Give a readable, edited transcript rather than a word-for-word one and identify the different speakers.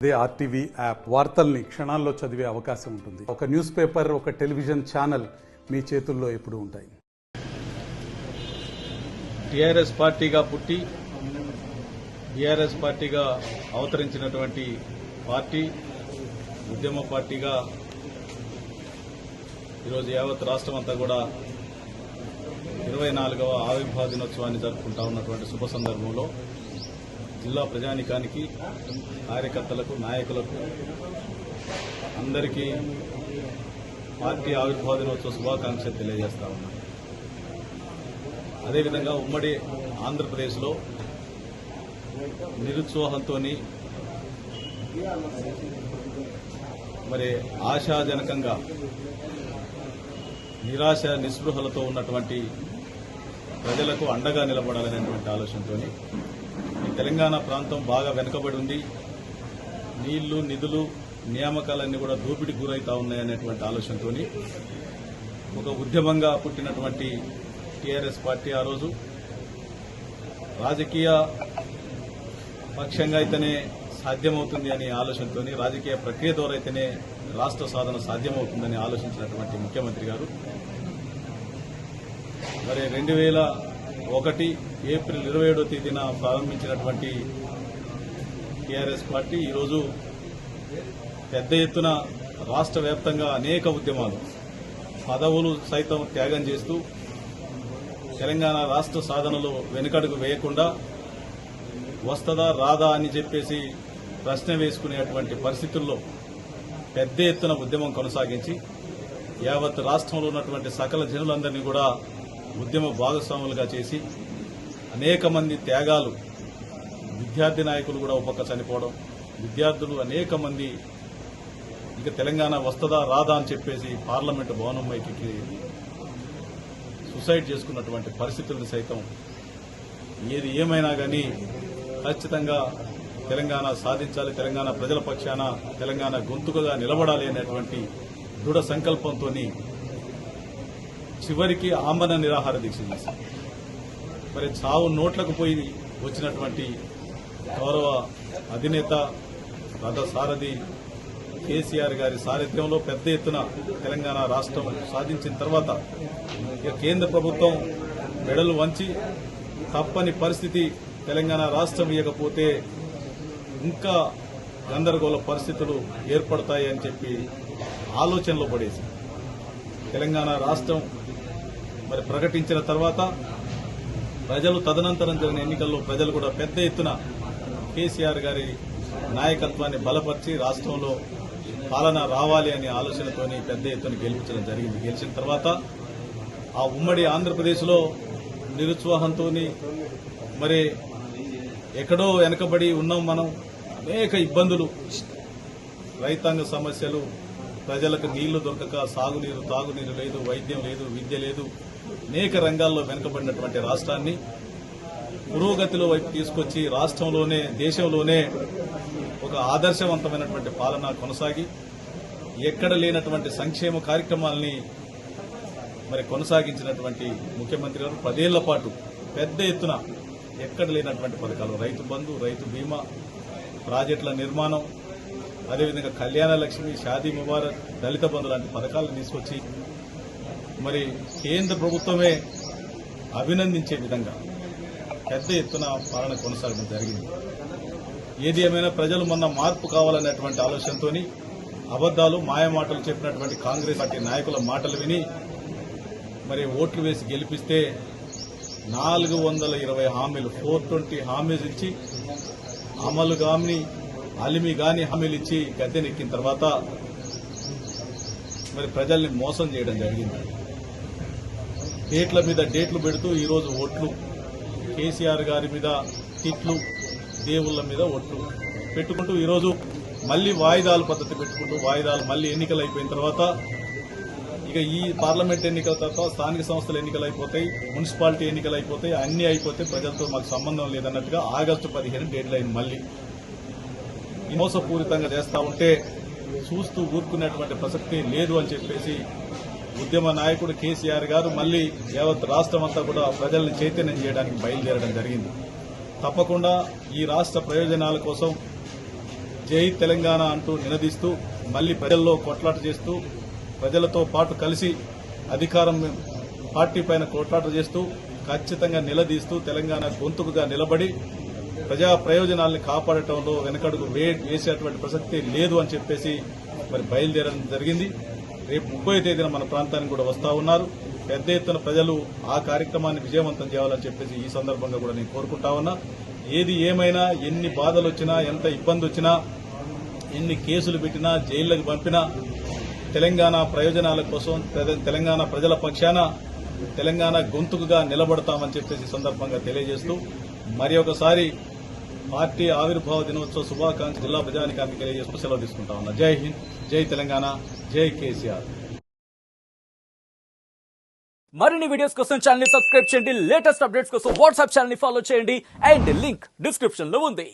Speaker 1: అదే RTV app వార్తల్ని క్షణాల్లో చదివే అవకాశం ఉంటుంది. ఒక న్యూస్ పేపర్, ఒక టెలివిజన్ ఛానల్ మీ చేతుల్లో ఎప్పుడూ ఉంటాయి.
Speaker 2: టీఆర్ఎస్ పార్టీగా పుట్టి టీఆర్ఎస్ పార్టీగా అవతరించినటువంటి పార్టీ, ఉద్యమ పార్టీగా ఈరోజు యావత్ రాష్ట్రం అంతా కూడా 24వ ఆవిర్భావ దినోత్సవాన్ని జరుపుకుంటా ఉన్నటువంటి శుభ సందర్భంలో జిల్లా ప్రజానికానికి, కార్యకర్తలకు, నాయకులకు అందరికీ పార్టీ ఆవిర్భావ దినోత్సవ శుభాకాంక్షలు తెలియజేస్తా ఉన్నాను. అదేవిధంగా ఉమ్మడి ఆంధ్రప్రదేశ్లో నిరుత్సాహంతో మరి ఆశాజనకంగా నిరాశ నిస్పృహలతో ఉన్నటువంటి ప్రజలకు అండగా నిలబడాలనేటువంటి ఆలోచనతో ఈ తెలంగాణ ప్రాంతం బాగా వెనుకబడి ఉంది, నీళ్లు, నిధులు, నియామకాలన్నీ కూడా దోపిడీకి గురవుతా ఉన్నాయనేటువంటి ఆలోచనతో ఒక ఉద్యమంగా పుట్టినటువంటి టీఆర్ఎస్ పార్టీ ఆ రోజు రాజకీయ పక్షంగా అయితేనే సాధ్యమవుతుంది అనే ఆలోచనతో, రాజకీయ ప్రక్రియ ద్వారా అయితేనే రాష్ట్ర సాధన సాధ్యమవుతుందని ఆలోచించినటువంటి ముఖ్యమంత్రి గారు మరి 2001 ఏప్రిల్ 27వ తేదీన ప్రారంభించినటువంటి టీఆర్ఎస్ పార్టీ ఈరోజు పెద్ద ఎత్తున రాష్ట్ర వ్యాప్తంగా అనేక ఉద్యమాలు, పదవులు సైతం త్యాగం చేస్తూ తెలంగాణ రాష్ట్ర సాధనలో వెనుకడుగు వేయకుండా వస్తదా రాదా అని చెప్పేసి ప్రశ్న వేసుకునేటువంటి పరిస్థితుల్లో పెద్ద ఎత్తున ఉద్యమం కొనసాగించి యావత్ రాష్ట్రంలో ఉన్నటువంటి సకల జనులందరినీ కూడా ఉద్యమ భాగస్వాములుగా చేసి అనేక మంది త్యాగాలు, విద్యార్థి నాయకులు కూడా ఒక పక్క చనిపోవడం, విద్యార్థులు అనేక మంది ఇక తెలంగాణ వస్తదా రాదా అని చెప్పేసి పార్లమెంటు భవనం పైకి సూసైడ్ చేసుకున్నటువంటి పరిస్థితులను సైతం ఏది ఏమైనా కానీ ఖచ్చితంగా తెలంగాణ సాధించాలి, తెలంగాణ ప్రజల పక్షాన తెలంగాణ గొంతుకగా నిలబడాలి అనేటువంటి దృఢ సంకల్పంతో చివరికి ఆమరణ నిరాహార దీక్ష చేశారు. మరి చావు నోట్లకు పోయి వచ్చినటువంటి గౌరవ అధినేత రథ సారథి కేసీఆర్ గారి సారథ్యంలో పెద్ద ఎత్తున తెలంగాణ రాష్ట్రం సాధించిన తర్వాత ఇక కేంద్ర ప్రభుత్వం మెడలు వంచి తప్పని పరిస్థితి, తెలంగాణ రాష్ట్రం ఇవ్వకపోతే ఇంకా గందరగోళ పరిస్థితులు ఏర్పడతాయి అని చెప్పి ఆలోచనలో పడేసి తెలంగాణ రాష్ట్రం మరి ప్రకటించిన తర్వాత ప్రజలు తదనంతరం జరిగిన ఎన్నికల్లో ప్రజలు కూడా పెద్ద ఎత్తున కేసీఆర్ గారి నాయకత్వాన్ని బలపరిచి రాష్ట్రంలో పాలన రావాలి అనే ఆలోచనతోని పెద్ద ఎత్తున గెలిపించడం జరిగింది. గెలిచిన తర్వాత ఆ ఉమ్మడి ఆంధ్రప్రదేశ్లో నిరుత్సాహంతో మరి ఎక్కడో వెనకబడి ఉన్నాం మనం. అనేక ఇబ్బందులు, రైతాంగ సమస్యలు, ప్రజలకు నీళ్లు దొరకక, సాగునీరు, తాగునీరు లేదు, వైద్యం లేదు, విద్య లేదు, అనేక రంగాల్లో వెనుకబడినటువంటి రాష్ట్రాన్ని పురోగతిలో వైపు తీసుకొచ్చి రాష్ట్రంలోనే, దేశంలోనే ఒక ఆదర్శవంతమైనటువంటి పాలన కొనసాగి ఎక్కడ లేనటువంటి సంక్షేమ కార్యక్రమాలని మరి కొనసాగించినటువంటి ముఖ్యమంత్రి గారు 10 ఏళ్ల పాటు పెద్ద ఎత్తున ఎక్కడ లేనటువంటి పథకాలు, రైతు బంధు, రైతు బీమా, ప్రాజెక్టుల నిర్మాణం, అదేవిధంగా కళ్యాణ లక్ష్మి, షాదీ ముబారక్, దళిత బంధు లాంటి పథకాలను తీసుకొచ్చి మరి కేంద్ర ప్రభుత్వమే అభినందించే విధంగా పెద్ద ఎత్తున పాలన కొనసాగడం జరిగింది. ఏది ఏమైనా ప్రజలు మొన్న మార్పు కావాలనేటువంటి ఆలోచనతో అబద్దాలు, మాయమాటలు చెప్పినటువంటి కాంగ్రెస్ పార్టీ నాయకుల మాటలు విని మరి ఓట్లు వేసి గెలిపిస్తే 420 హామీలు, 420 హామీలు ఇచ్చి అమలు గాని అలిమి గాని హామీలు ఇచ్చి గద్దెనెక్కిన తర్వాత మరి ప్రజల్ని మోసం చేయడం జరిగింది. డేట్ల మీద డేట్లు పెడుతూ ఈరోజు ఓట్లు, కేసీఆర్ గారి మీద తిట్లు, దేవుళ్ల మీద ఓట్లు పెట్టుకుంటూ ఈరోజు మళ్లీ వాయిదాల పద్ధతి పెట్టుకుంటూ వాయిదాలు మళ్లీ ఎన్నికలు అయిపోయిన తర్వాత ఇక ఈ పార్లమెంట్ ఎన్నికల తర్వాత స్థానిక సంస్థల ఎన్నికలు అయిపోతాయి, మున్సిపాలిటీ ఎన్నికలు అయిపోతాయి, అన్ని అయిపోతే ప్రజలతో మాకు సంబంధం లేదన్నట్టుగా ఆగస్టు 15 డెడ్ లైన్ మళ్లీ మోసపూరితంగా చేస్తా ఉంటే చూస్తూ ఊరుకునేటువంటి ప్రసక్తి లేదు అని చెప్పేసి ఉద్యమ నాయకుడు కేసీఆర్ గారు మళ్లీ యావత్ రాష్ట్రం అంతా కూడా ప్రజల్ని చైతన్యం చేయడానికి బయలుదేరడం జరిగింది. తప్పకుండా ఈ రాష్ట్ర ప్రయోజనాల కోసం జై తెలంగాణ అంటూ నినదిస్తూ మళ్లీ ప్రజల్లో కొట్లాట చేస్తూ ప్రజలతో పాటు కలిసి అధికారం పార్టీ పైన కొట్లాట చేస్తూ ఖచ్చితంగా నిలదీస్తూ తెలంగాణ గొంతుకుగా నిలబడి ప్రజా ప్రయోజనాల్ని కాపాడటంలో వెనకడుగు వేసేటువంటి ప్రసక్తి లేదు అని చెప్పేసి మరి బయలుదేరడం జరిగింది. రేపు 30వ తేదీన మన ప్రాంతానికి కూడా వస్తా ఉన్నారు. పెద్ద ఎత్తున ప్రజలు ఆ కార్యక్రమాన్ని విజయవంతం చేయాలని చెప్పేసి ఈ సందర్భంగా కూడా నేను కోరుకుంటా ఉన్నా. ఏది ఏమైనా, ఎన్ని బాధలు వచ్చినా, ఎంత ఇబ్బంది వచ్చినా, ఎన్ని కేసులు పెట్టినా, జైళ్లకు పంపినా తెలంగాణ ప్రయోజనాల కోసం తెలంగాణ ప్రజల పక్షాన తెలంగాణ గొంతుకుగా నిలబడతామని చెప్పేసి ఈ సందర్భంగా తెలియజేస్తూ మరి ఒకసారి పార్టీ ఆవిర్భావ దినోత్సవ శుభాకాంక్షలు జిల్లా ప్రజానికానికి తెలియజేస్తూ సెలవు తీసుకుంటా ఉన్నా. జై హింద్, జై తెలంగాణ, జై కేసీఆర్.
Speaker 3: మరిన్ని వీడియోస్ కోసం ఛానల్ ని సబ్స్క్రైబ్ చేయండి. లేటెస్ట్ అప్డేట్స్ కోసం వాట్సాప్ ఛానల్ ని ఫాలో చేయండి. అండ్ లింక్ డిస్క్రిప్షన్ లో ఉంది.